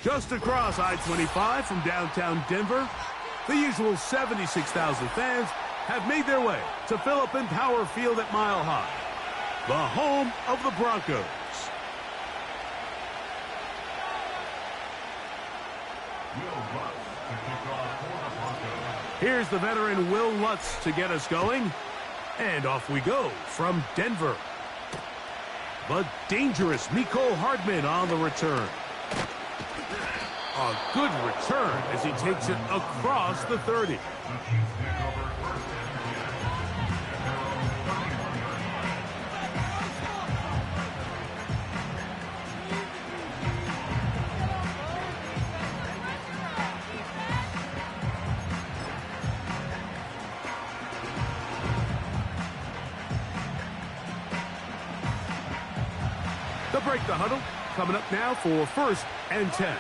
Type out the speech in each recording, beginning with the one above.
Just across I-25 from downtown Denver, the usual 76,000 fans have made their way to fill up Empower Field at Mile High, the home of the Broncos. Here's the veteran Will Lutz to get us going, and off we go from Denver. The dangerous Mecole Hardman on the return. A good return as he takes it across the 30. They'll break the huddle. Coming up now for 1st and 10.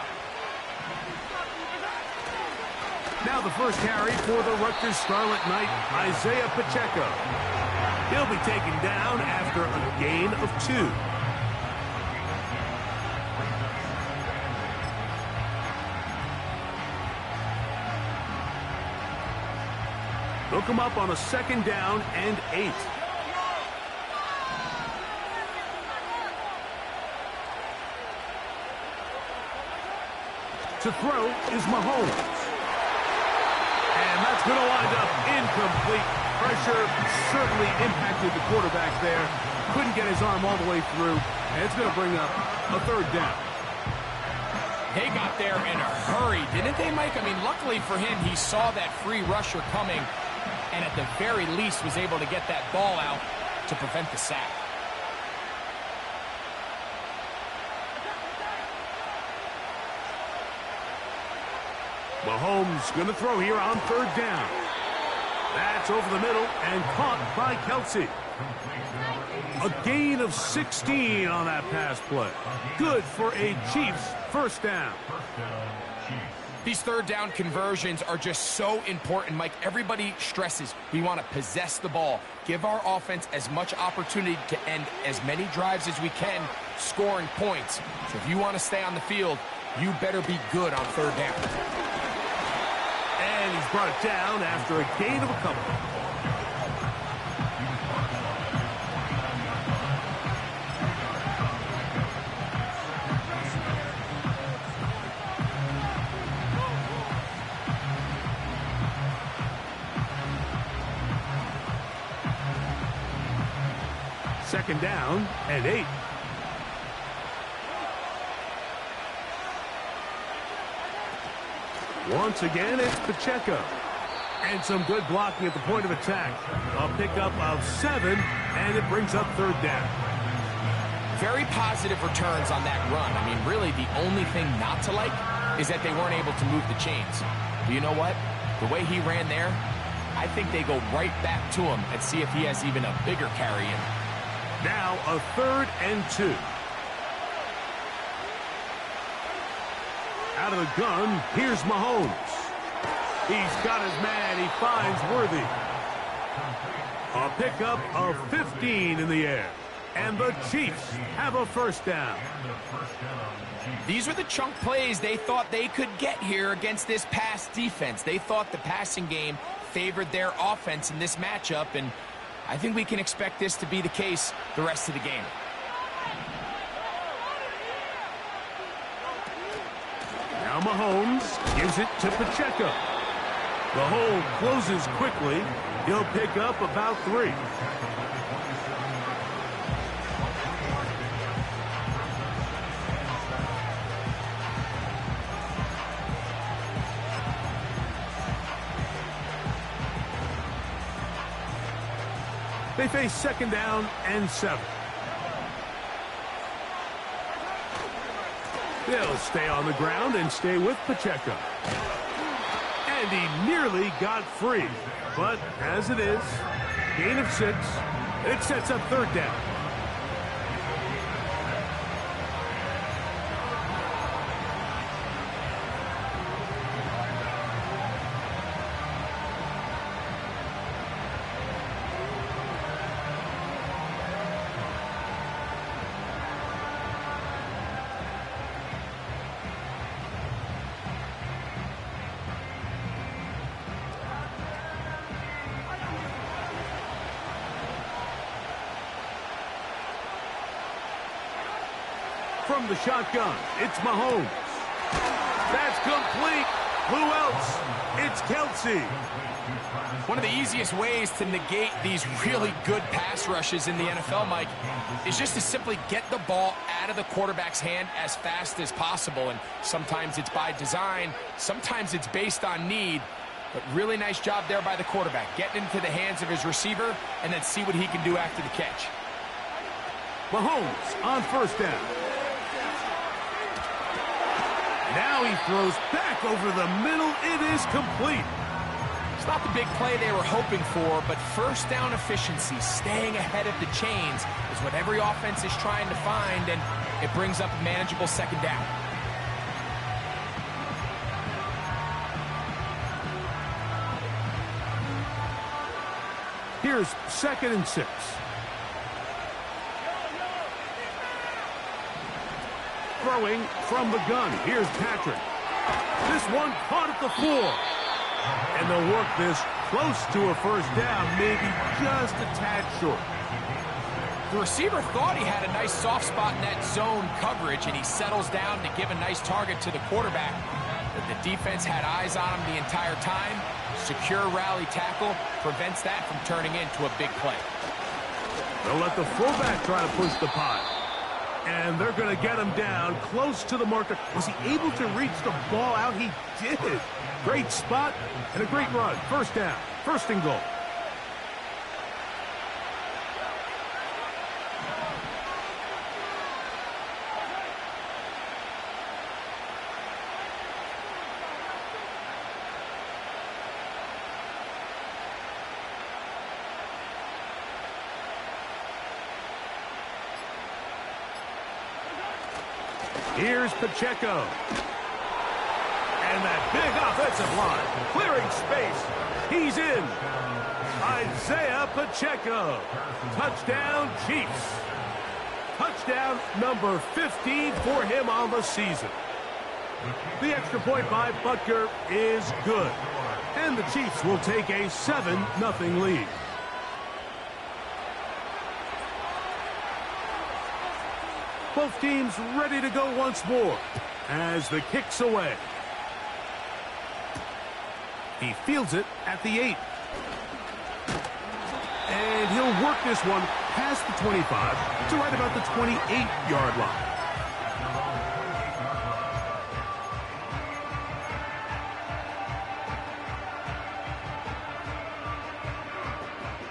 Now the first carry for the Rutgers Scarlet Knight, Isaiah Pacheco. He'll be taken down after a gain of 2. They'll come up on a 2nd down and 8. To throw is Mahomes. And that's going to wind up incomplete. Pressure certainly impacted the quarterback there. Couldn't get his arm all the way through. And it's going to bring up a 3rd down. They got there in a hurry, didn't they, Mike? I mean, luckily for him, he saw that free rusher coming and at the very least was able to get that ball out to prevent the sack. Mahomes going to throw here on third down. That's over the middle and caught by Kelsey. A gain of 16 on that pass play. Good for a Chiefs first down. These third down conversions are just so important, Mike. Everybody stresses we want to possess the ball, give our offense as much opportunity to end as many drives as we can, scoring points. So if you want to stay on the field, you better be good on third down. And he's brought it down after a gain of a couple. Second down and 8. Once again, it's Pacheco. And some good blocking at the point of attack. A pickup of 7, and it brings up third down. Very positive returns on that run. I mean, really, the only thing not to like is that they weren't able to move the chains. But you know what? The way he ran there, I think they go right back to him and see if he has even a bigger carry in. Now a third and 2. Out of the gun, here's Mahomes. He's got his man. He finds Worthy. A pickup of 15 in the air. And the Chiefs have a first down. These are the chunk plays they thought they could get here against this pass defense. They thought the passing game favored their offense in this matchup, and I think we can expect this to be the case the rest of the game. Now Mahomes gives it to Pacheco. The hole closes quickly. He'll pick up about 3. They face second down and 7. They'll stay on the ground and stay with Pacheco. And he nearly got free. But as it is, gain of 6. It sets up third down. From the shotgun, it's Mahomes. That's complete. Who else? It's Kelsey. One of the easiest ways to negate these really good pass rushes in the NFL, Mike, is just to simply get the ball out of the quarterback's hand as fast as possible. And sometimes it's by design, sometimes it's based on need. But really nice job there by the quarterback, getting into the hands of his receiver and then see what he can do after the catch. Mahomes on first down. Now he throws back over the middle. It is complete. It's not the big play they were hoping for, but first down efficiency, staying ahead of the chains, is what every offense is trying to find, and it brings up a manageable second down. Here's second and 6. Throwing from the gun. Here's Patrick. This one caught at the 4. And they'll work this close to a first down, maybe just a tad short. The receiver thought he had a nice soft spot in that zone coverage, and he settles down to give a nice target to the quarterback. But the defense had eyes on him the entire time. Secure rally tackle prevents that from turning into a big play. They'll let the fullback try to push the pile. And they're going to get him down close to the marker. Was he able to reach the ball out? He did. Great spot and a great run. First down. First and goal. Here's Pacheco. And that big offensive line, clearing space. He's in. Isaiah Pacheco. Touchdown, Chiefs. Touchdown number 15 for him on the season. The extra point by Butker is good. And the Chiefs will take a 7-0 lead. Both teams ready to go once more as the kick's away. He fields it at the 8. And he'll work this one past the 25 to right about the 28-yard line.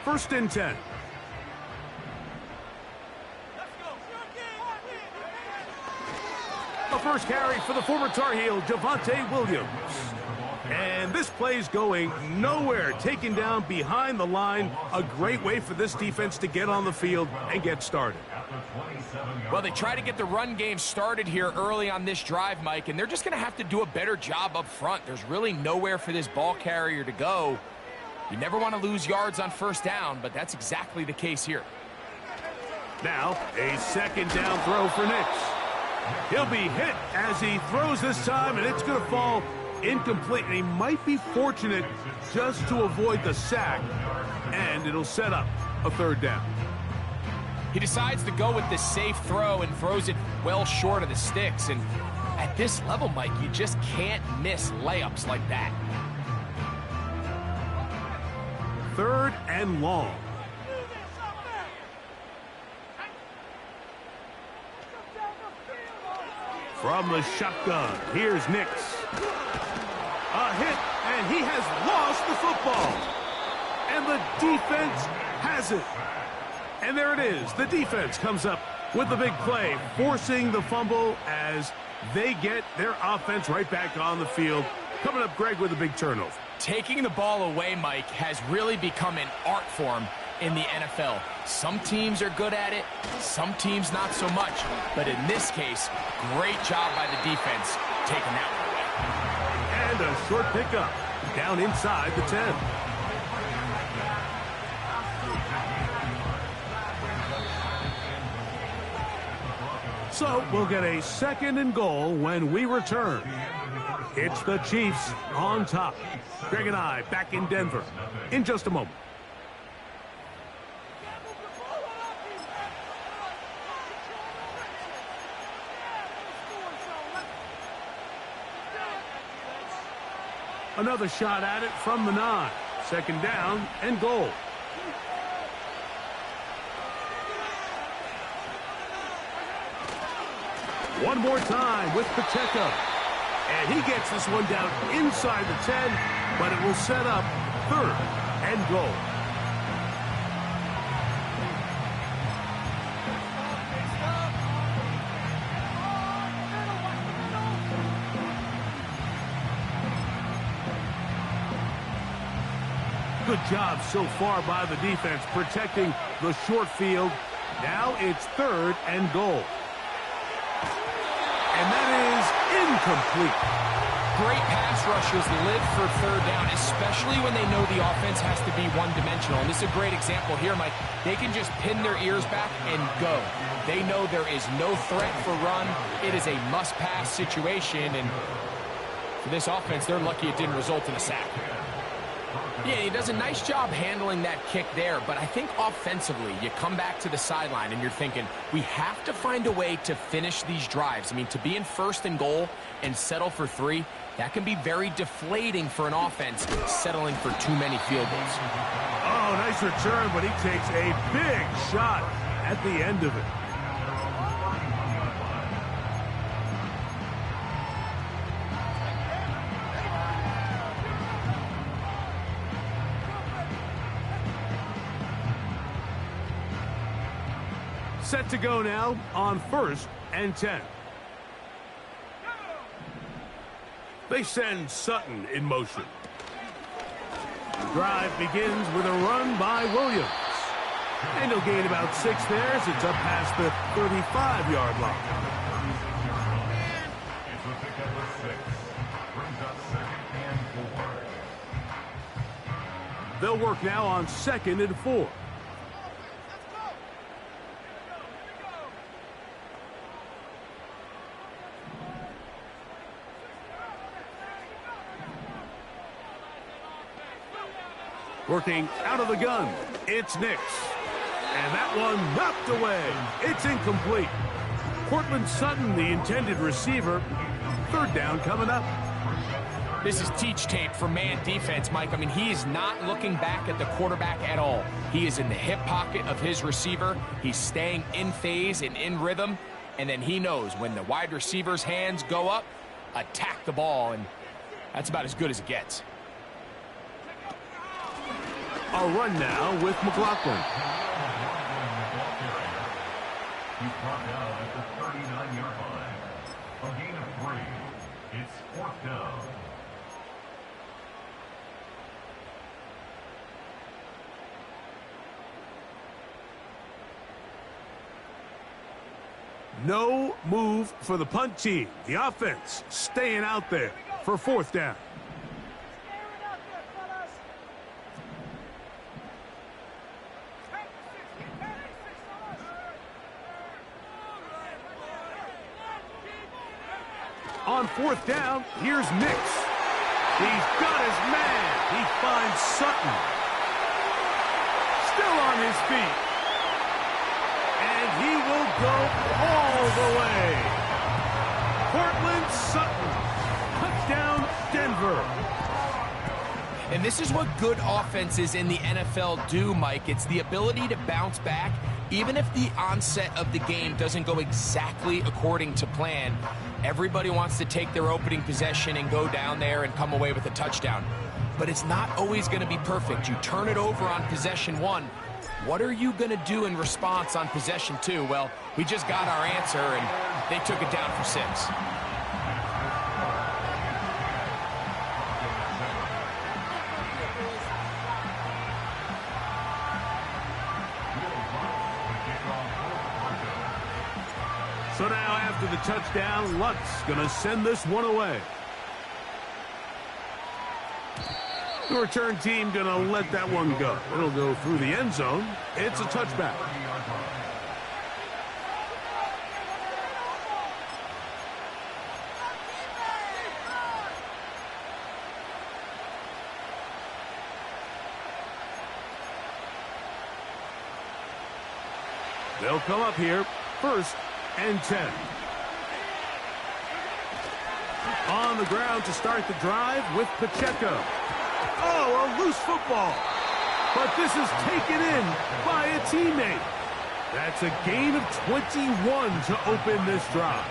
First and 10. A first carry for the former Tar Heel, Javonte Williams. And this play's going nowhere, taken down behind the line. A great way for this defense to get on the field and get started. Well, they try to get the run game started here early on this drive, Mike, and they're just going to have to do a better job up front. There's really nowhere for this ball carrier to go. You never want to lose yards on first down, but that's exactly the case here. Now, a second down throw for Nix. He'll be hit as he throws this time, and it's going to fall incomplete. And he might be fortunate just to avoid the sack, and it'll set up a third down. He decides to go with the safe throw and throws it well short of the sticks. And at this level, Mike, you just can't miss layups like that. Third and long. From the shotgun, here's Nix. A hit, and he has lost the football. And the defense has it. And there it is. The defense comes up with the big play, forcing the fumble as they get their offense right back on the field. Coming up, Greg, with a big turnover. Taking the ball away, Mike, has really become an art form in the NFL. Some teams are good at it, some teams not so much. But in this case, great job by the defense taking that one away. And a short pickup down inside the 10. So we'll get a second and goal when we return. It's the Chiefs on top. Greg and I back in Denver in just a moment. Another shot at it from the 9. Second down and goal. One more time with Pacheco. And he gets this one down inside the 10, but it will set up third and goal. Good job so far by the defense protecting the short field. Now it's third and goal. And that is incomplete. Great pass rushers live for third down, especially when they know the offense has to be one-dimensional. And this is a great example here, Mike. They can just pin their ears back and go. They know there is no threat for run. It is a must-pass situation. And for this offense, they're lucky it didn't result in a sack. Yeah, he does a nice job handling that kick there, but I think offensively, you come back to the sideline and you're thinking, we have to find a way to finish these drives. I mean, to be in first and goal and settle for 3, that can be very deflating for an offense settling for too many field goals. Oh, nice return, but he takes a big shot at the end of it. Set to go now on first and 10. They send Sutton in motion. The drive begins with a run by Williams. And he'll gain about 6 there as it's up past the 35-yard line. They'll work now on 2nd and 4. Working out of the gun, it's Nix. And that one knocked away. It's incomplete. Cortland Sutton, the intended receiver. 3rd down coming up. This is teach tape for man defense, Mike. I mean, he is not looking back at the quarterback at all. He is in the hip pocket of his receiver. He's staying in phase and in rhythm. And then he knows when the wide receiver's hands go up, attack the ball. And that's about as good as it gets. A run now with McLaughlin. He's brought down at the 39-yard line. A gain of 3. It's 4th down. No move for the punt team. The offense staying out there for 4th down. On 4th down, here's Nix. He's got his man. He finds Sutton. Still on his feet. And he will go all the way. Cortland Sutton. Touchdown, Denver. And this is what good offenses in the NFL do, Mike. It's the ability to bounce back, even if the onset of the game doesn't go exactly according to plan. Everybody wants to take their opening possession and go down there and come away with a touchdown. But it's not always going to be perfect. You turn it over on possession 1. What are you going to do in response on possession 2? Well, we just got our answer, and they took it down for 6. So now after the touchdown, Luck's going to send this one away. The return team going to let that one go. It'll go through the end zone. It's a touchback. They'll come up here, 1st and 10. On the ground to start the drive with Pacheco. Oh, a loose football. But this is taken in by a teammate. That's a gain of 21 to open this drive.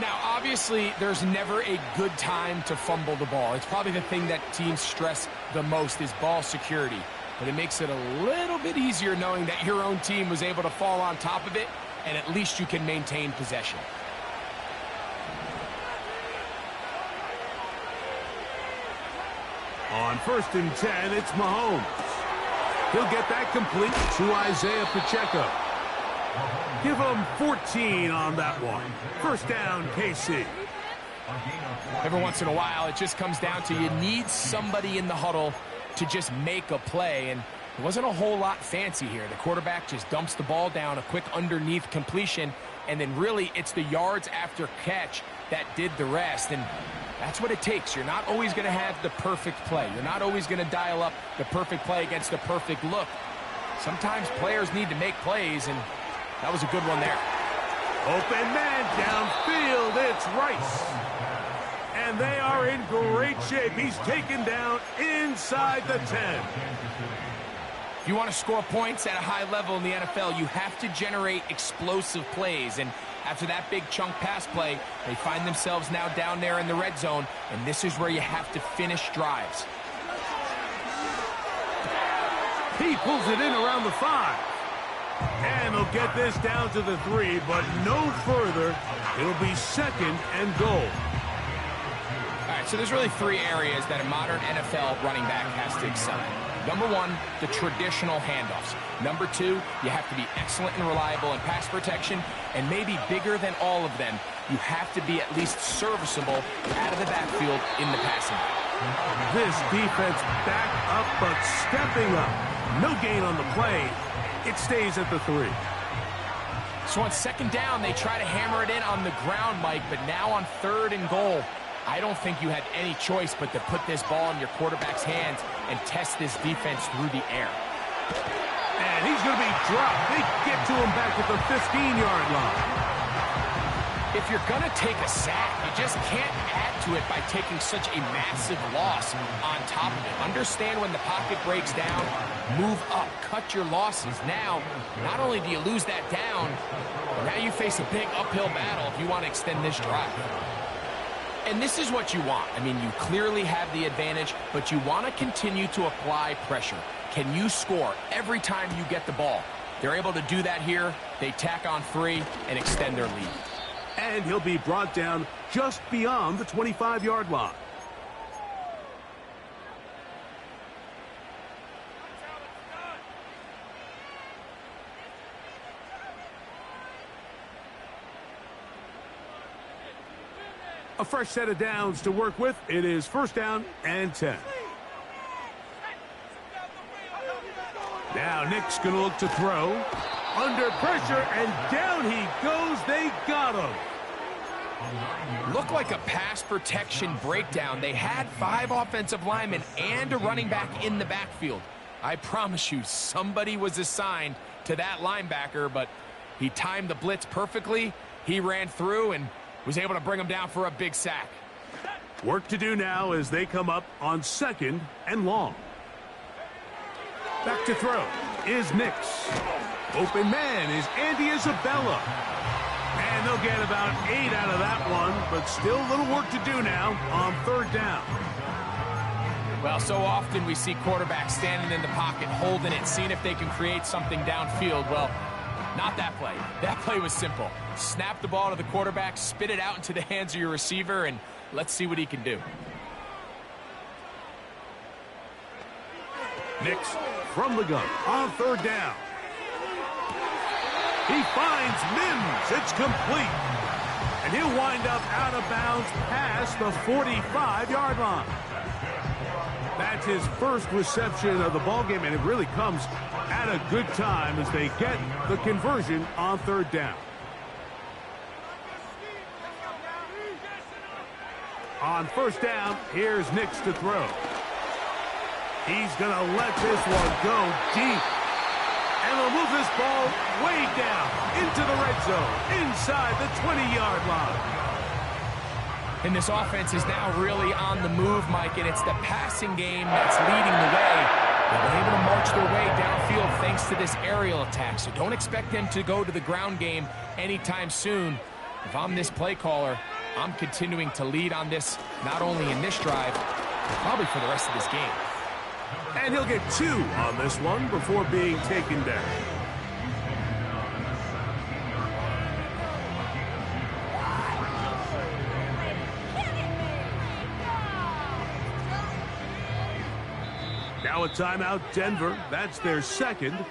Now, obviously, there's never a good time to fumble the ball. It's probably the thing that teams stress the most is ball security. But it makes it a little bit easier knowing that your own team was able to fall on top of it, and at least you can maintain possession. On 1st and 10, it's Mahomes. He'll get that complete to Isaiah Pacheco. Give him 14 on that one. 1st down, KC. Every once in a while, it just comes down to you need somebody in the huddle to just make a play, and it wasn't a whole lot fancy here. The quarterback just dumps the ball down, a quick underneath completion, and then really it's the yards after catch that did the rest, and that's what it takes. You're not always going to have the perfect play. You're not always going to dial up the perfect play against the perfect look. Sometimes players need to make plays, and that was a good one there. Open man downfield, it's Rice. And they are in great shape. He's taken down inside the 10. If you want to score points at a high level in the NFL, you have to generate explosive plays. And after that big chunk pass play, they find themselves now down there in the red zone. And this is where you have to finish drives. He pulls it in around the 5. And he'll get this down to the 3, but no further. It'll be 2nd and goal. All right, so there's really 3 areas that a modern NFL running back has to excel at. Number one, the traditional handoffs. Number two, you have to be excellent and reliable in pass protection, and maybe bigger than all of them, you have to be at least serviceable out of the backfield in the passing game. This defense back up, but stepping up. No gain on the play. It stays at the 3. So on second down, they try to hammer it in on the ground, Mike, but now on 3rd and goal, I don't think you had any choice but to put this ball in your quarterback's hands and test this defense through the air. And he's going to be dropped. They get to him back at the 15-yard line. If you're going to take a sack, you just can't add to it by taking such a massive loss on top of it. Understand when the pocket breaks down, move up, cut your losses. Now, not only do you lose that down, but now you face a big uphill battle if you want to extend this drive. And this is what you want. I mean, you clearly have the advantage, but you want to continue to apply pressure. Can you score every time you get the ball? They're able to do that here. They tack on 3 and extend their lead. And he'll be brought down just beyond the 25-yard line. A fresh set of downs to work with. It is 1st down and 10. Now Nick's going to look to throw. Under pressure, and down he goes. They got him. Looked like a pass protection breakdown. They had 5 offensive linemen and a running back in the backfield. I promise you, somebody was assigned to that linebacker, but he timed the blitz perfectly. He ran through and was able to bring him down for a big sack. Work to do now as they come up on 2nd and long. Back to throw is Nix. Open man is Andy Isabella. And they'll get about 8 out of that one, but still a little work to do now on 3rd down. Well, so often we see quarterbacks standing in the pocket, holding it, seeing if they can create something downfield. Well, not that play. That play was simple. Snap the ball to the quarterback, spit it out into the hands of your receiver, and let's see what he can do. Nix from the gun on 3rd down. He finds Mims. It's complete. And he'll wind up out of bounds past the 45-yard line. That's his first reception of the ballgame, and it really comes at a good time as they get the conversion on 3rd down. On 1st down, here's Nix to throw. He's going to let this one go deep. And they'll move this ball way down into the red zone, inside the 20-yard line. And this offense is now really on the move, Mike, and it's the passing game that's leading the way. They've been able to march their way downfield thanks to this aerial attack, so don't expect them to go to the ground game anytime soon. If I'm this play caller, I'm continuing to lead on this, not only in this drive, but probably for the rest of this game. And he'll get 2 on this one before being taken down. Now a timeout, Denver. That's their 2nd.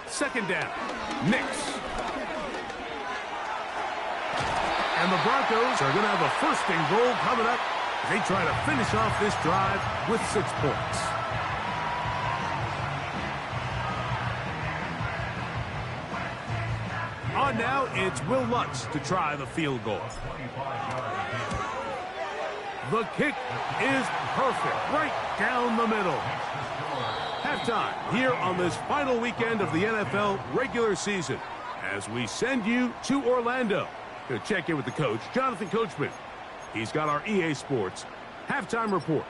Second down, Nix. And the Broncos are going to have a 1st and goal coming up. They try to finish off this drive with 6 points. On now, it's Will Lutz to try the field goal. The kick is perfect, right down the middle. Halftime here on this final weekend of the NFL regular season as we send you to Orlando to check in with the coach, Jonathan Coachman. He's got our EA Sports halftime report.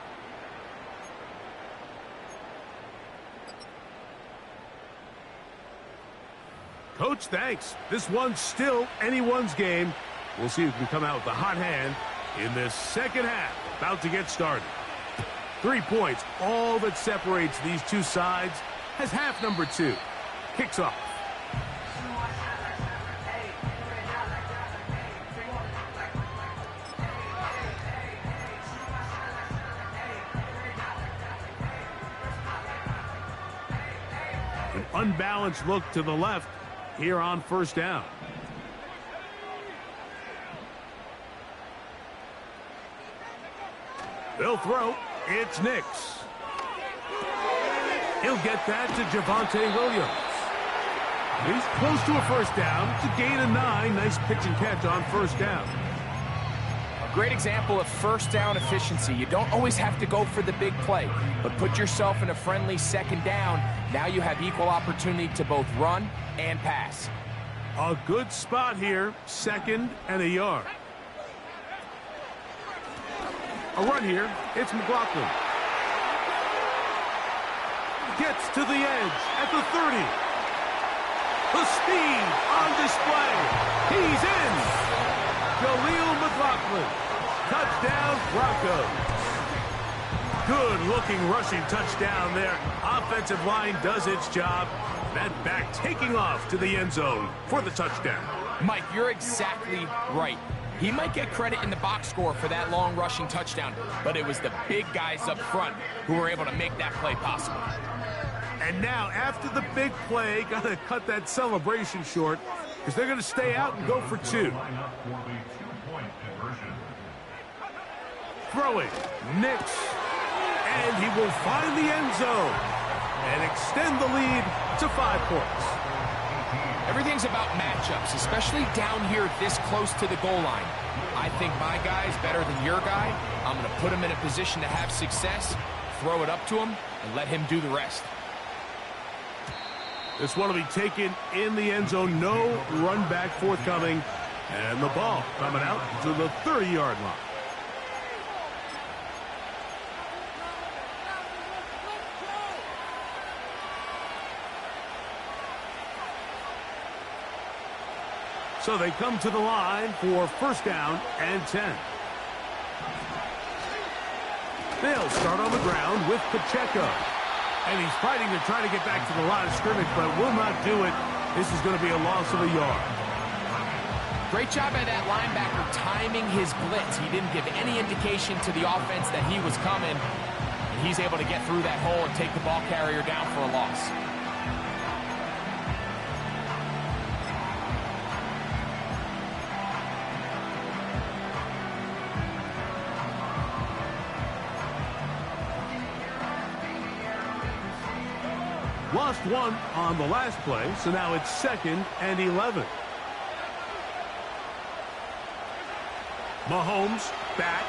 Coach, thanks. This one's still anyone's game. We'll see who can come out with the hot hand in this second half, about to get started. 3 points, all that separates these two sides, as half number 2 kicks off. An unbalanced look to the left here on first down. They'll throw. It's Nix. He'll get that to Javonte Williams. He's close to a first down. It's a gain of 9. Nice pitch and catch on first down. A great example of first down efficiency. You don't always have to go for the big play, but put yourself in a friendly second down. Now you have equal opportunity to both run and pass. A good spot here, 2nd and a yard. A run here. It's McLaughlin. Gets to the edge at the 30. The speed on display. He's in. Jaleel McLaughlin. Touchdown, Broncos. Good-looking rushing touchdown there. Offensive line does its job. That back taking off to the end zone for the touchdown. Mike, you're exactly right. He might get credit in the box score for that long rushing touchdown, but it was the big guys up front who were able to make that play possible. And now, after the big play, got to cut that celebration short because they're going to stay out and go for 2. Throwing, Nix, and he will find the end zone and extend the lead to 5 points. Everything's about matchups, especially down here this close to the goal line. I think my guy's better than your guy. I'm going to put him in a position to have success, throw it up to him, and let him do the rest. This one will be taken in the end zone. No run back forthcoming. And the ball coming out to the 30-yard line. So they come to the line for first down and 10. They'll start on the ground with Pacheco. And he's fighting to try to get back to the line of scrimmage, but will not do it. This is going to be a loss of a yard. Great job by that linebacker timing his blitz. He didn't give any indication to the offense that he was coming. And he's able to get through that hole and take the ball carrier down for a loss. Lost 1 on the last play, so now it's 2nd and 11. Mahomes back.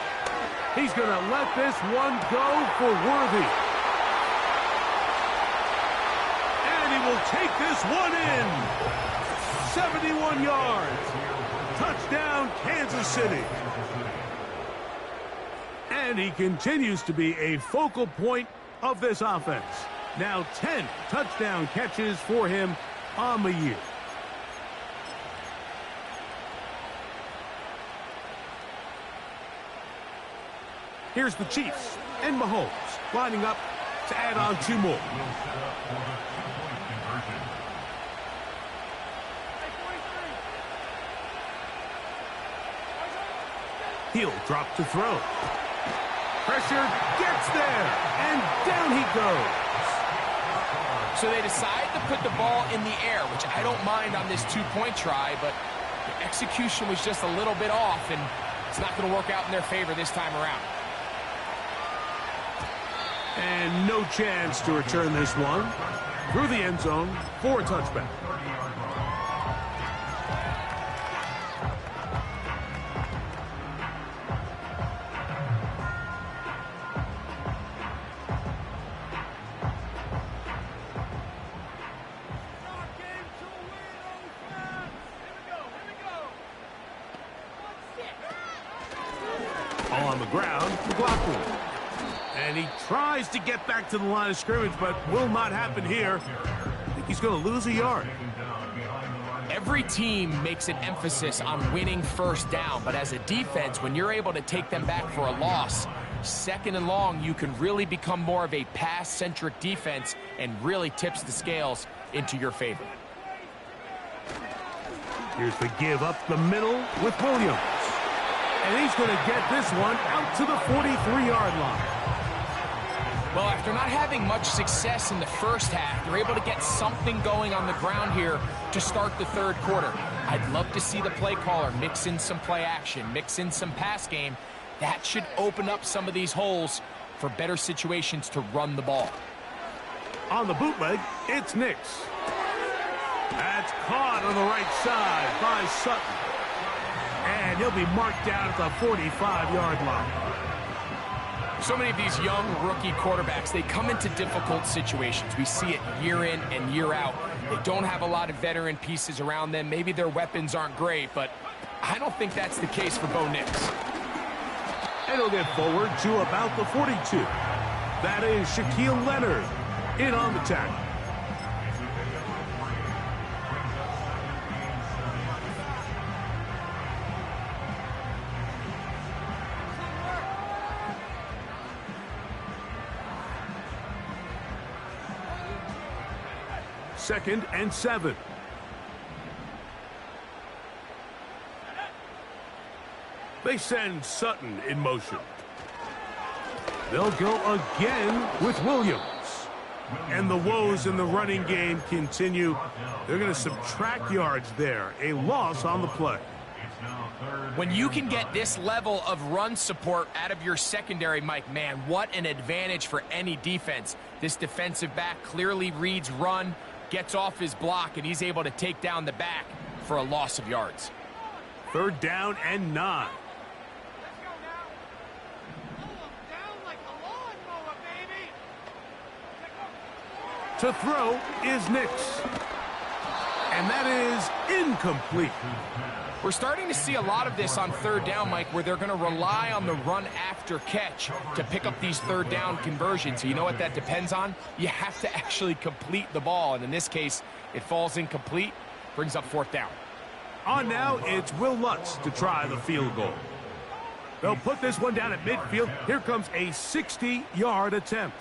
He's going to let this one go for Worthy. And he will take this one in. 71 yards. Touchdown, Kansas City. And he continues to be a focal point of this offense. Now 10 touchdown catches for him on the year. Here's the Chiefs and Mahomes lining up to add on 2 more. He'll drop to throw. Pressure gets there, and down he goes. So they decide to put the ball in the air, which I don't mind on this 2-point try, but the execution was just a little bit off, and it's not going to work out in their favor this time around. And no chance to return this one through the end zone for a touchback. On the ground, McLaughlin. And he tries to get back to the line of scrimmage, but will not happen here. I think he's going to lose a yard. Every team makes an emphasis on winning first down, but as a defense, when you're able to take them back for a loss, second and long, you can really become more of a pass-centric defense and really tips the scales into your favor. Here's the give up the middle with Williams. And he's going to get this one out to the 43-yard line. Well, after not having much success in the first half, they're able to get something going on the ground here to start the third quarter. I'd love to see the play caller mix in some play action, mix in some pass game. That should open up some of these holes for better situations to run the ball. On the bootleg, it's Nix. That's caught on the right side by Sutton. And he'll be marked down at the 45-yard line. So many of these young rookie quarterbacks, they come into difficult situations. We see it year in and year out. They don't have a lot of veteran pieces around them. Maybe their weapons aren't great, but I don't think that's the case for Bo Nix. And he'll get forward to about the 42. That is Shaquille Leonard in on the tackle. Second and 7. They send Sutton in motion. They'll go again with Williams. And the woes in the running game continue. They're going to subtract yards there. A loss on the play. When you can get this level of run support out of your secondary, Mike, man, what an advantage for any defense. This defensive back clearly reads run, gets off his block, and he's able to take down the back for a loss of yards. Third down and 9. To throw is Nix. And that is incomplete. We're starting to see a lot of this on third down, Mike, where they're going to rely on the run after catch to pick up these third down conversions. So you know what that depends on? You have to actually complete the ball. And in this case, it falls incomplete, brings up fourth down. On now, it's Will Lutz to try the field goal. They'll put this one down at midfield. Here comes a 60-yard attempt.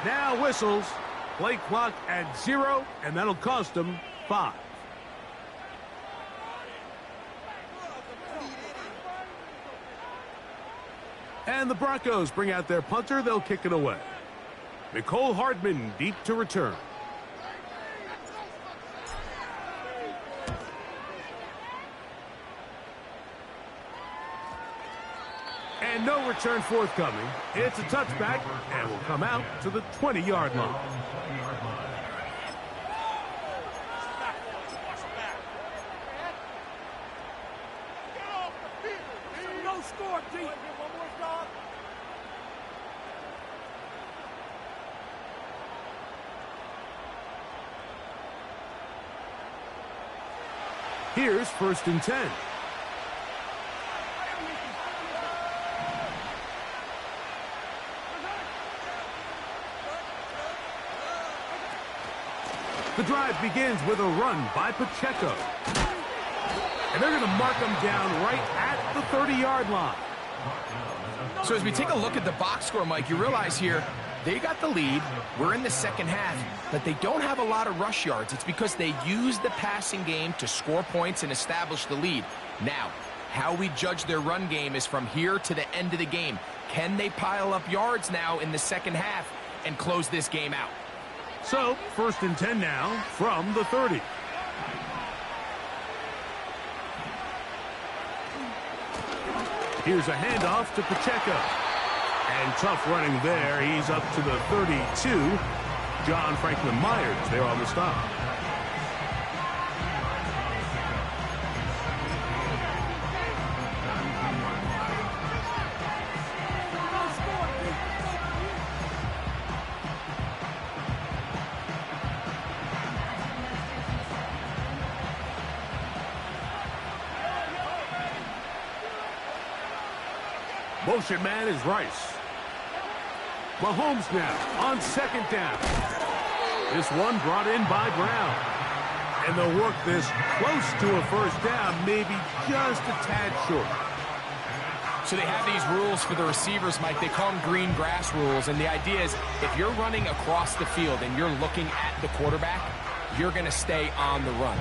Now whistles, play clock at 0, and that'll cost them 5. And the Broncos bring out their punter. They'll kick it away. Nicole Hardman deep to return. And no return forthcoming. It's a touchback and will come out to the 20-yard line. No score, G. Here's first and 10. The drive begins with a run by Pacheco. And they're going to mark him down right at the 30-yard line. So as we take a look at the box score, Mike, you realize here they got the lead. We're in the second half, but they don't have a lot of rush yards. It's because they use the passing game to score points and establish the lead. Now, how we judge their run game is from here to the end of the game. Can they pile up yards now in the second half and close this game out? So, first and 10 now from the 30. Here's a handoff to Pacheco. And tough running there. He's up to the 32. John Franklin Myers there on the stop. Motion man is Rice. Mahomes now on second down. This one brought in by Brown. And they'll work this close to a first down, maybe just a tad short. So they have these rules for the receivers, Mike. They call them green grass rules. And the idea is if you're running across the field and you're looking at the quarterback, you're going to stay on the run.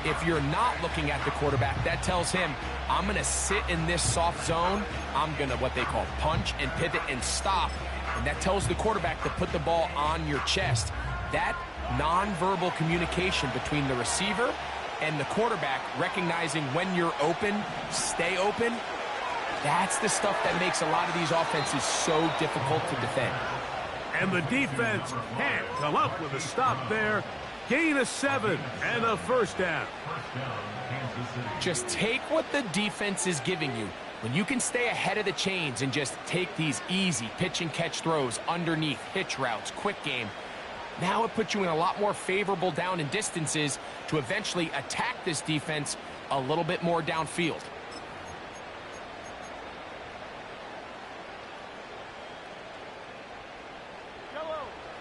If you're not looking at the quarterback, that tells him, I'm going to sit in this soft zone. I'm going to what they call punch and pivot and stop. And that tells the quarterback to put the ball on your chest. That nonverbal communication between the receiver and the quarterback, recognizing when you're open, stay open, that's the stuff that makes a lot of these offenses so difficult to defend. And the defense can't come up with a stop there. Gain of 7 and a first down. Just take what the defense is giving you. When you can stay ahead of the chains and just take these easy pitch and catch throws underneath, hitch routes, quick game, now it puts you in a lot more favorable down and distances to eventually attack this defense a little bit more downfield.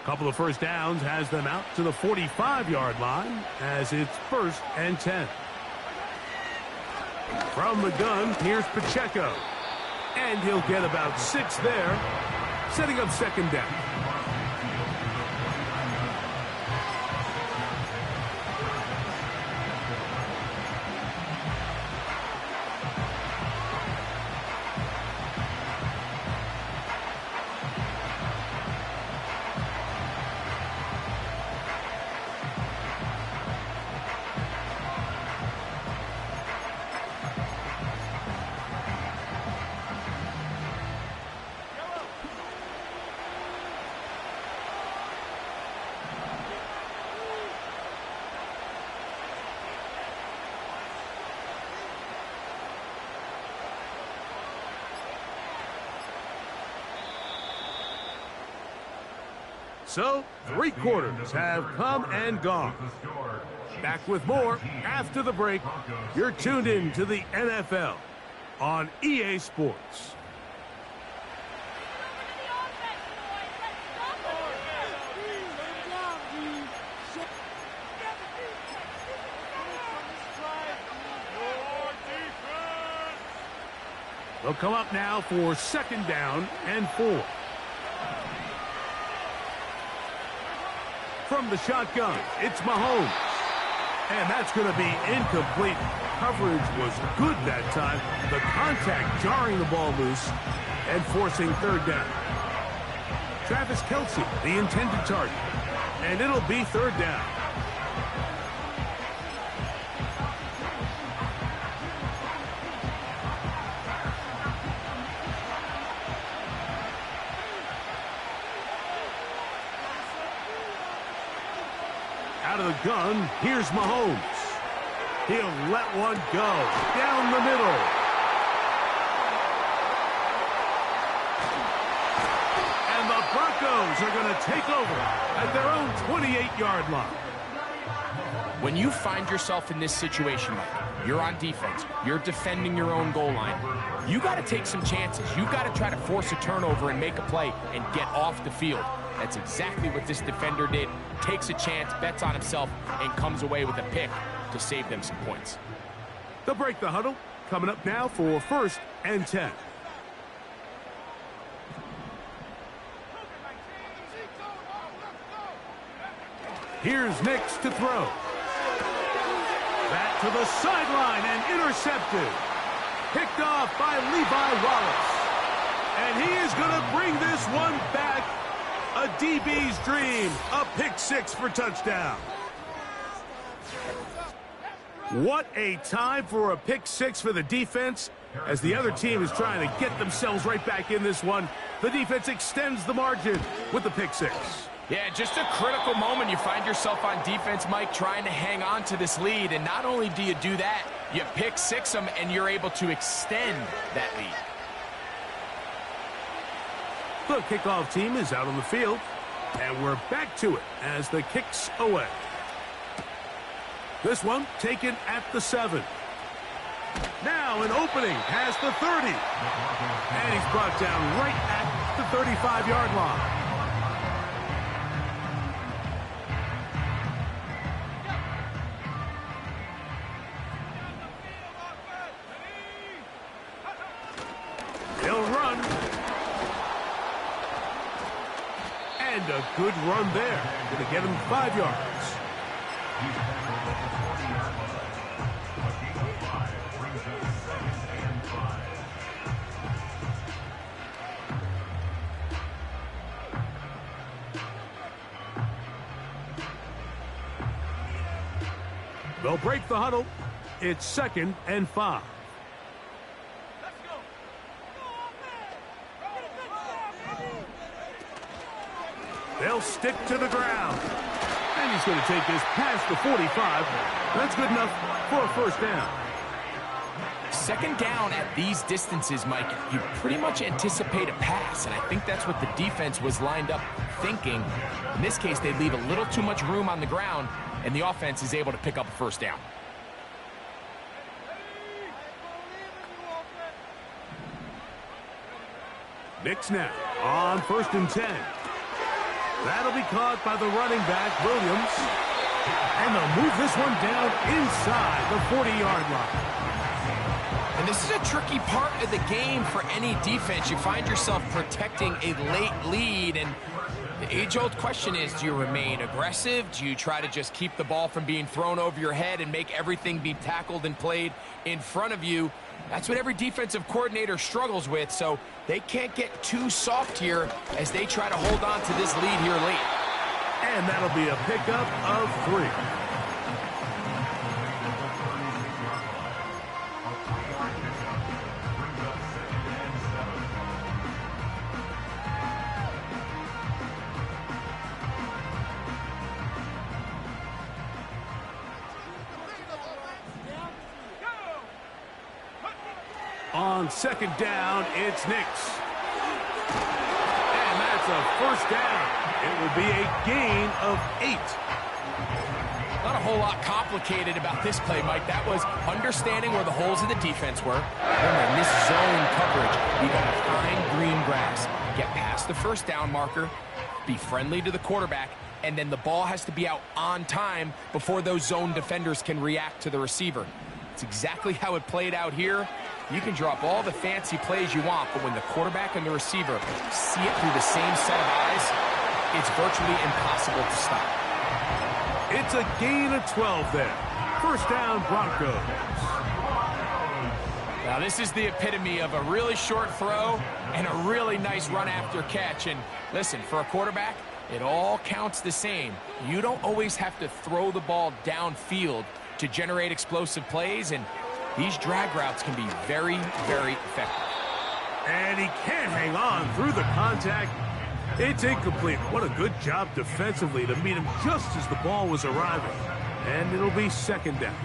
Couple of first downs has them out to the 45-yard line as it's 1st and 10. From the gun, here's Pacheco. And he'll get about 6 there, setting up second down. So, 3 quarters have come and gone. Back with more after the break. You're tuned in to the NFL on EA Sports. They'll come up now for second down and 4. From the shotgun, it's Mahomes. And that's going to be incomplete. Coverage was good that time. The contact jarring the ball loose and forcing third down. Travis Kelce, the intended target. And it'll be third down. Out of the gun, here's Mahomes. He'll let one go down the middle. And the Broncos are going to take over at their own 28-yard line. When you find yourself in this situation, Mike, you're on defense, you're defending your own goal line, you got to take some chances. You got to try to force a turnover and make a play and get off the field. That's exactly what this defender did. Takes a chance, bets on himself, and comes away with a pick to save them some points. They'll break the huddle. Coming up now for 1st and 10. Here's Nix to throw. Back to the sideline and intercepted. Picked off by Levi Wallace. And he is going to bring this one back. A DB's dream. A pick-6 for touchdown. What a time for a pick-6 for the defense. As the other team is trying to get themselves right back in this one, the defense extends the margin with the pick-6. Yeah, just a critical moment. You find yourself on defense, Mike, trying to hang on to this lead. And not only do you do that, you pick-6 them, and you're able to extend that lead. The kickoff team is out on the field, and we're back to it as the kick's away. This one taken at the 7. Now an opening past the 30. And he's brought down right at the 35-yard line. He'll run. And a good run there. Going to get him 5 yards. They'll break the huddle. It's 2nd and 5. They'll stick to the ground. And he's going to take this past the 45. That's good enough for a first down. 2nd down at these distances, Mike, you pretty much anticipate a pass, and I think that's what the defense was lined up thinking. In this case, they leave a little too much room on the ground, and the offense is able to pick up a first down. Knicks now on 1st and 10. That'll be caught by the running back, Williams. And they'll move this one down inside the 40-yard line. And this is a tricky part of the game for any defense. You find yourself protecting a late lead, and the age-old question is, do you remain aggressive? Do you try to just keep the ball from being thrown over your head and make everything be tackled and played in front of you? That's what every defensive coordinator struggles with, so they can't get too soft here as they try to hold on to this lead here late. And that'll be a pickup of 3. On 2nd down, it's Knicks. And that's a first down. It will be a gain of 8. Not a whole lot complicated about this play, Mike. That was understanding where the holes of the defense were. Remember, in this zone coverage, you got to find green grass, get past the first down marker, be friendly to the quarterback, and then the ball has to be out on time before those zone defenders can react to the receiver. It's exactly how it played out here. You can drop all the fancy plays you want, but when the quarterback and the receiver see it through the same set of eyes, it's virtually impossible to stop. It's a gain of 12 there. First down, Broncos. Now, this is the epitome of a really short throw and a really nice run after catch. And listen, for a quarterback, it all counts the same. You don't always have to throw the ball downfield to generate explosive plays, and these drag routes can be very, very effective. And he can't hang on through the contact. It's incomplete. What a good job defensively to meet him just as the ball was arriving. And it'll be 2nd down.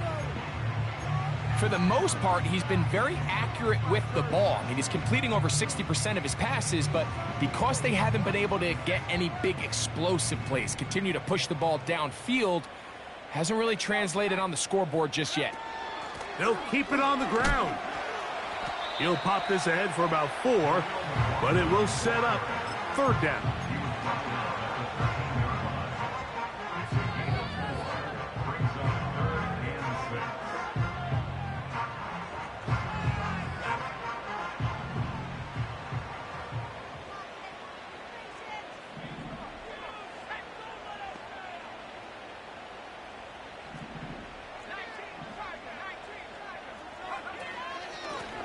For the most part, he's been very accurate with the ball. I mean, he's completing over 60% of his passes, but because they haven't been able to get any big explosive plays, continue to push the ball downfield, hasn't really translated on the scoreboard just yet. They'll keep it on the ground. He'll pop this ahead for about 4, but it will set up 3rd down.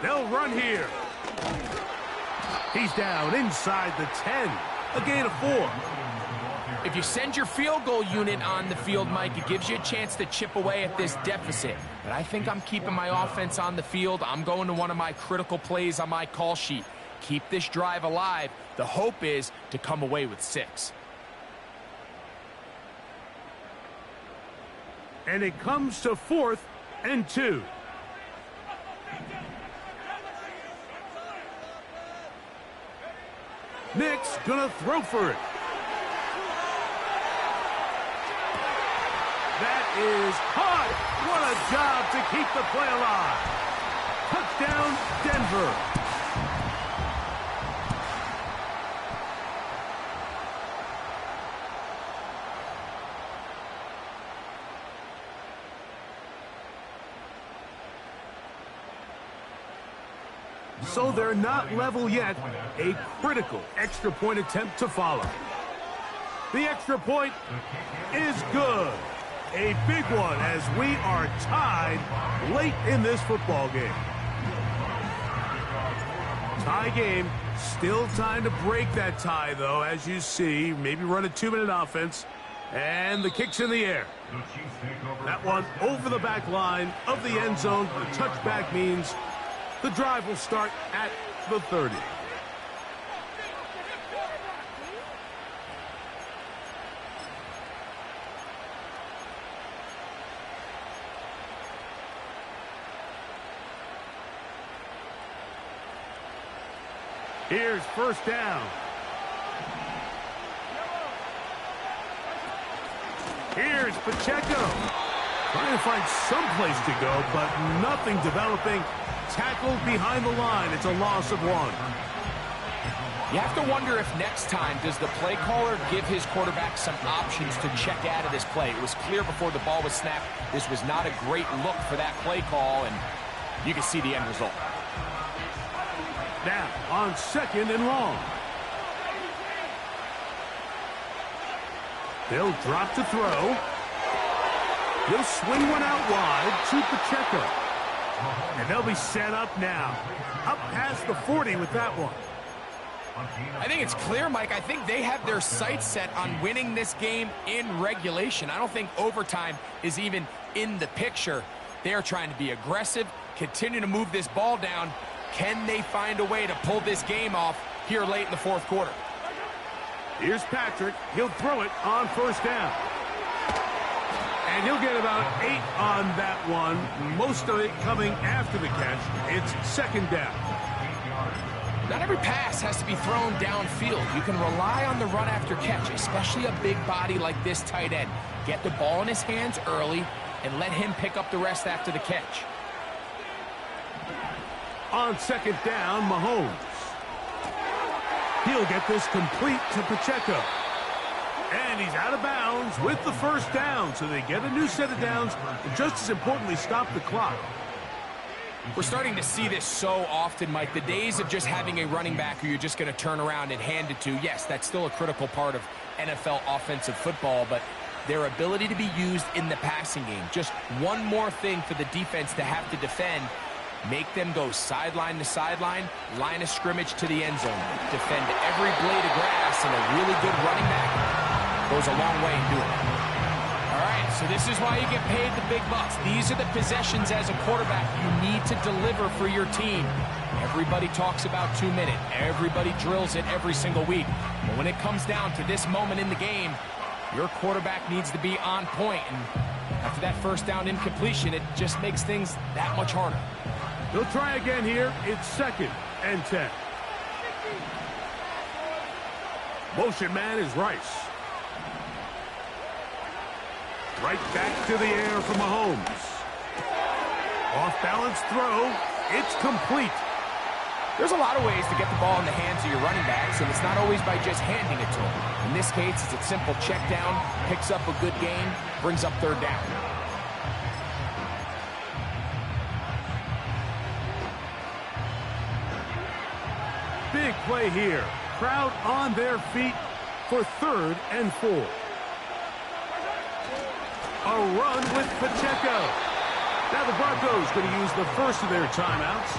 They'll run here. He's down inside the 10. A gain of 4. If you send your field goal unit on the field, Mike, it gives you a chance to chip away at this deficit. But I think I'm keeping my offense on the field. I'm going to one of my critical plays on my call sheet. Keep this drive alive. The hope is to come away with 6. And it comes to 4th and 2. Nick's gonna throw for it. That is hot. What a job to keep the play alive. Denver. So they're not level yet. A critical extra point attempt to follow. The extra point is good. A big one as we are tied late in this football game. Tie game. Still time to break that tie, though, as you see. Maybe run a 2-minute offense. And the kick's in the air. That one over the back line of the end zone. The touchback means the drive will start at the 30. Here's first down. Here's Pacheco. Trying to find some place to go, but nothing developing. Tackled behind the line. It's a loss of 1. You have to wonder if next time does the play caller give his quarterback some options to check out of this play. It was clear before the ball was snapped this was not a great look for that play call, and you can see the end result. Now on 2nd and long. They'll drop to throw. He'll swing one out wide to Pacheco. And they'll be set up now. Up past the 40 with that one. I think it's clear, Mike. I think they have their sights set on winning this game in regulation. I don't think overtime is even in the picture. They are trying to be aggressive, continue to move this ball down. Can they find a way to pull this game off here late in the 4th quarter? Here's Patrick. He'll throw it on first down. And he'll get about 8 on that one. Most of it coming after the catch. It's 2nd down. Not every pass has to be thrown downfield. You can rely on the run after catch, especially a big body like this tight end. Get the ball in his hands early and let him pick up the rest after the catch. On 2nd down, Mahomes. He'll get this complete to Pacheco. And he's out of bounds with the first down. So they get a new set of downs and just as importantly stop the clock. We're starting to see this so often, Mike. The days of just having a running back who you're just going to turn around and hand it to, yes, that's still a critical part of NFL offensive football, but their ability to be used in the passing game. Just one more thing for the defense to have to defend. Make them go sideline to sideline, line of scrimmage to the end zone. Defend every blade of grass, and a really good running back goes a long way in doing it. All right, so this is why you get paid the big bucks. These are the possessions as a quarterback you need to deliver for your team. Everybody talks about 2 minute. Everybody drills it every single week. But when it comes down to this moment in the game, your quarterback needs to be on point. And after that first down incompletion, it just makes things that much harder. They'll try again here. It's 2nd and 10. Motion man is Rice. Right back to the air for Mahomes. Off-balance throw. It's complete. There's a lot of ways to get the ball in the hands of your running backs, and it's not always by just handing it to them. In this case, it's a simple check down, picks up a good gain, brings up 3rd down. Big play here. Crowd on their feet for 3rd and 4. A run with Pacheco. Now the Broncos going to use the first of their timeouts.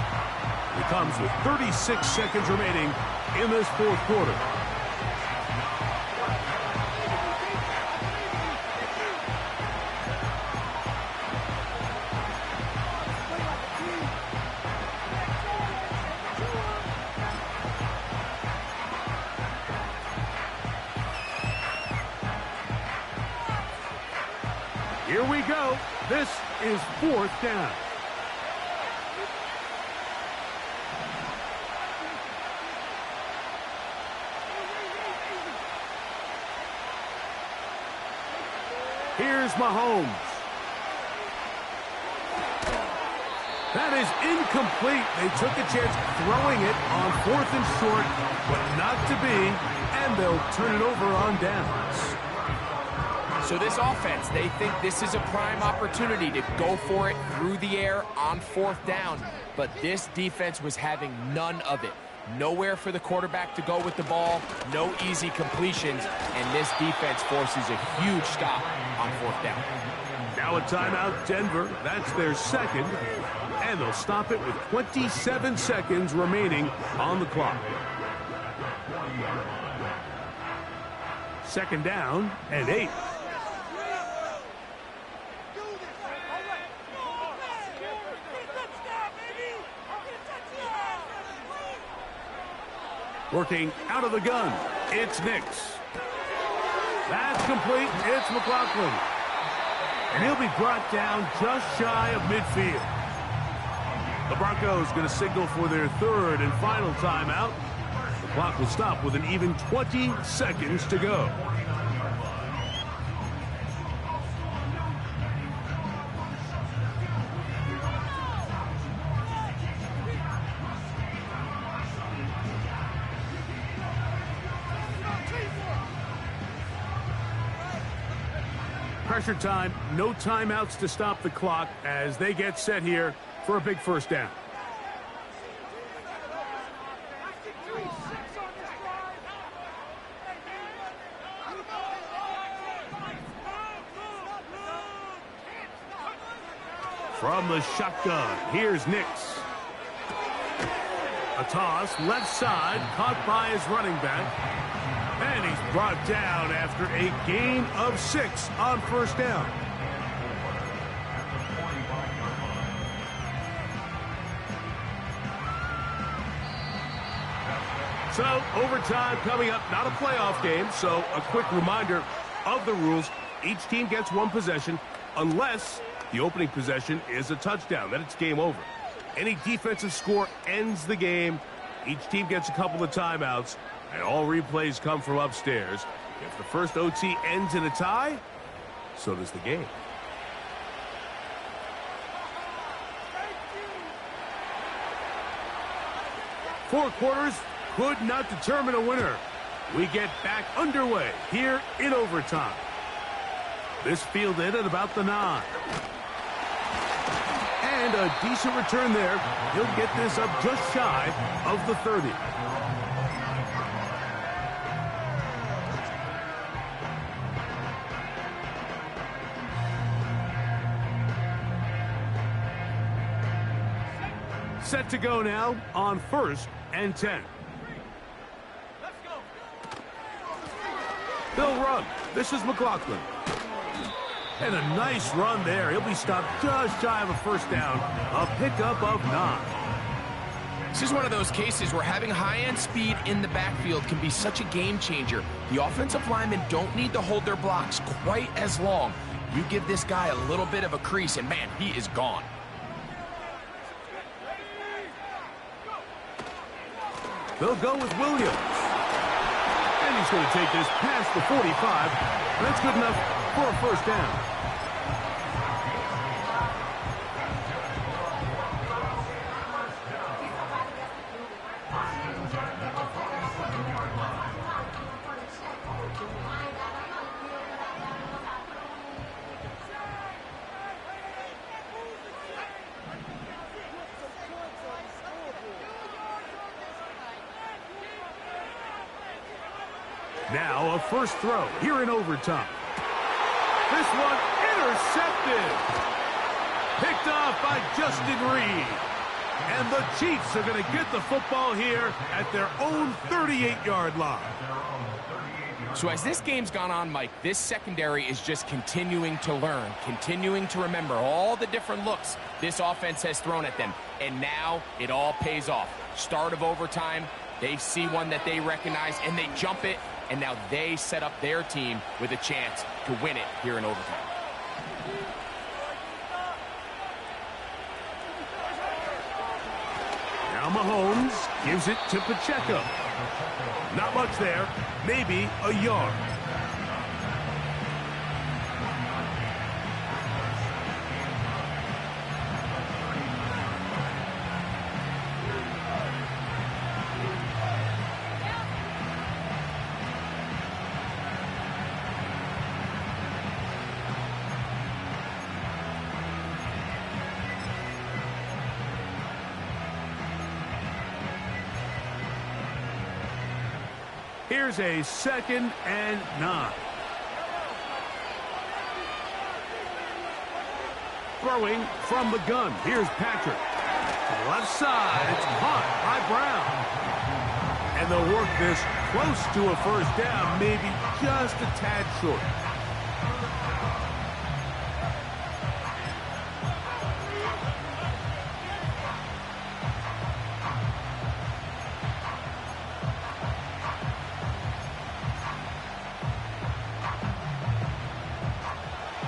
It comes with 36 seconds remaining in this 4th quarter. Here we go. This is 4th down. Here's Mahomes. That is incomplete. They took a chance throwing it on 4th and short, but not to be, and they'll turn it over on downs. So this offense, they think this is a prime opportunity to go for it through the air on 4th down, but this defense was having none of it. Nowhere for the quarterback to go with the ball, no easy completions, and this defense forces a huge stop on 4th down. Now a timeout, Denver. That's their second, and they'll stop it with 27 seconds remaining on the clock. 2nd down and 8. Working out of the gun, it's Nix. That's complete, it's McLaughlin. And he'll be brought down just shy of midfield. The Broncos going to signal for their 3rd and final timeout. The clock will stop with an even 20 seconds to go. Pressure time, no timeouts to stop the clock as they get set here for a big 1st down. From the shotgun, here's Nix. A toss, left side, caught by his running back. And he's brought down after a gain of 6 on 1st down. So, overtime coming up, not a playoff game, so a quick reminder of the rules. Each team gets 1 possession unless the opening possession is a touchdown. Then it's game over. Any defensive score ends the game. Each team gets a couple of timeouts. And all replays come from upstairs. If the first OT ends in a tie, so does the game. Four quarters could not determine a winner. We get back underway here in overtime. This fielded at about the 9. And a decent return there. He'll get this up just shy of the 30. Set to go now on 1st and 10. They'll run. This is McLaughlin. And a nice run there. He'll be stopped just shy of a 1st down. A pickup of 9. This is one of those cases where having high-end speed in the backfield can be such a game changer. The offensive linemen don't need to hold their blocks quite as long. You give this guy a little bit of a crease, and man, he is gone. They'll go with Williams. And he's going to take this past the 45. That's good enough for a 1st down. Now a 1st throw here in overtime. This one intercepted. Picked off by Justin Reed. And the Chiefs are going to get the football here at their own 38-yard line. So as this game's gone on, Mike, this secondary is just continuing to learn, continuing to remember all the different looks this offense has thrown at them. And now it all pays off. Start of overtime, they see one that they recognize, and they jump it. And now they set up their team with a chance to win it here in overtime. Now Mahomes gives it to Pacheco. Not much there, maybe a yard. Here's a 2nd and 9. Throwing from the gun. Here's Patrick. To the left side. It's caught by Brown. And they'll work this close to a first down, maybe just a tad short.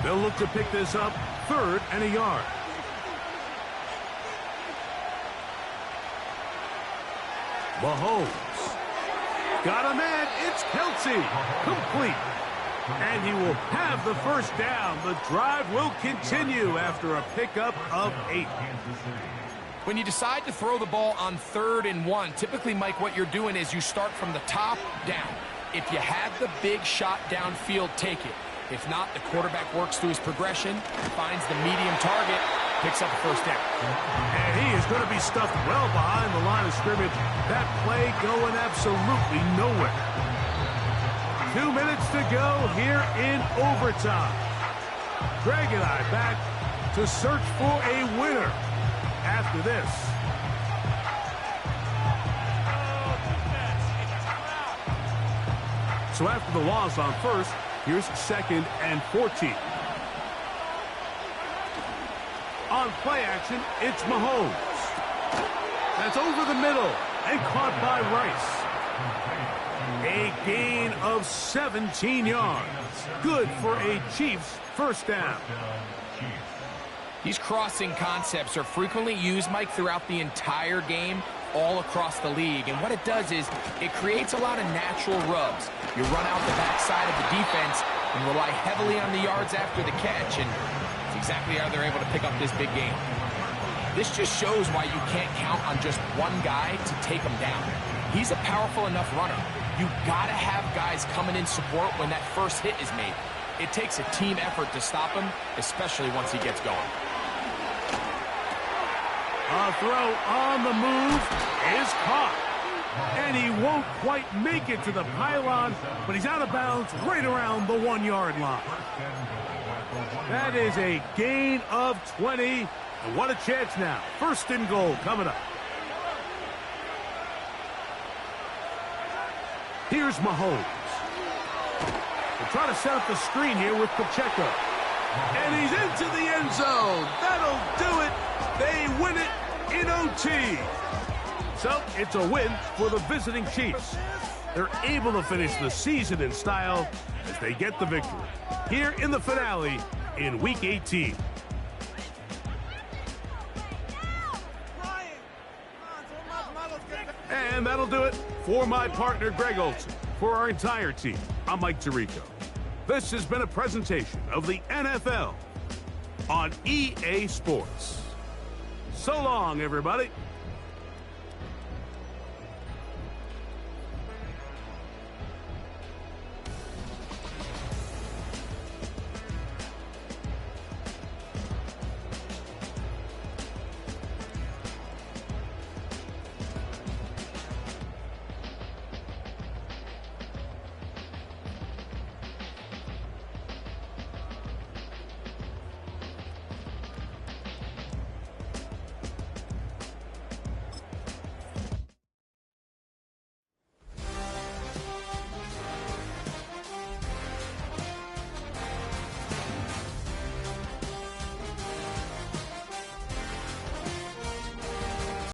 They'll look to pick this up, 3rd and a yard. Mahomes. Got a man. It's Kelsey. Complete. And he will have the first down. The drive will continue after a pickup of 8. When you decide to throw the ball on 3rd and 1, typically, Mike, what you're doing is you start from the top down. If you have the big shot downfield, take it. If not, the quarterback works through his progression, finds the medium target, picks up a first down. And he is going to be stuffed well behind the line of scrimmage. That play going absolutely nowhere. 2 minutes to go here in overtime. Greg and I back to search for a winner after this. So after the loss on 1st, here's 2nd and 14. On play action, it's Mahomes. That's over the middle and caught by Rice. A gain of 17 yards. Good for a Chiefs first down. These crossing concepts are frequently used, Mike, throughout the entire game, all across the league. And what it does is it creates a lot of natural rubs. You run out the backside of the defense and rely heavily on the yards after the catch, and it's exactly how they're able to pick up this big game. This just shows why you can't count on just one guy to take him down. He's a powerful enough runner. You gotta have guys coming in support when that first hit is made. It takes a team effort to stop him, especially once he gets going. A throw on the move is caught. And he won't quite make it to the pylon, but he's out of bounds right around the 1-yard line. That is a gain of 20. And what a chance now. 1st and goal coming up. Here's Mahomes. They'll try to set up the screen here with Pacheco. And he's into the end zone. That'll do it. They win it in OT. So it's a win for the visiting Chiefs. They're able to finish the season in style as they get the victory here in the finale in Week 18. And that'll do it for my partner, Greg Olson. For our entire team, I'm Mike Tirico. This has been a presentation of the NFL on EA Sports. So long, everybody.